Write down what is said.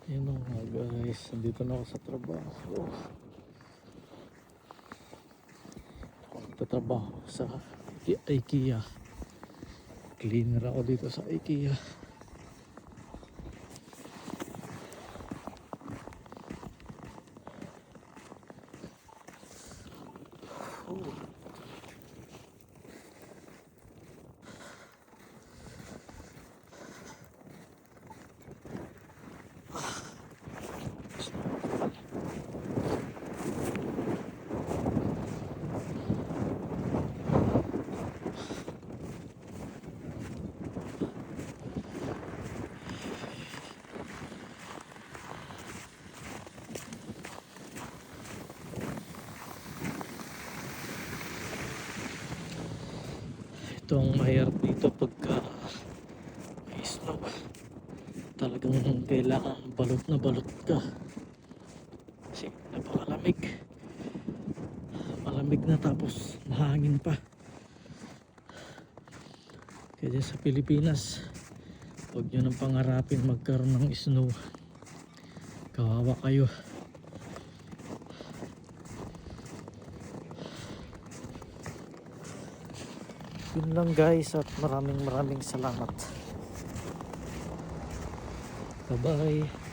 Yun o nga guys, nandito na ako sa trabaho. Ako nagtatrabaho sa IKEA. Cleaner ako dito sa IKEA. Ito ang mahirap dito pagka may snow. Talagang kailangan balot na balot ka kasi napakalamig. Malamig na tapos mahangin pa. Kaya sa Pilipinas, huwag nyo nang pangarapin magkaroon ng snow. Kawawa kayo. Yun lang guys, at maraming salamat. Bye bye.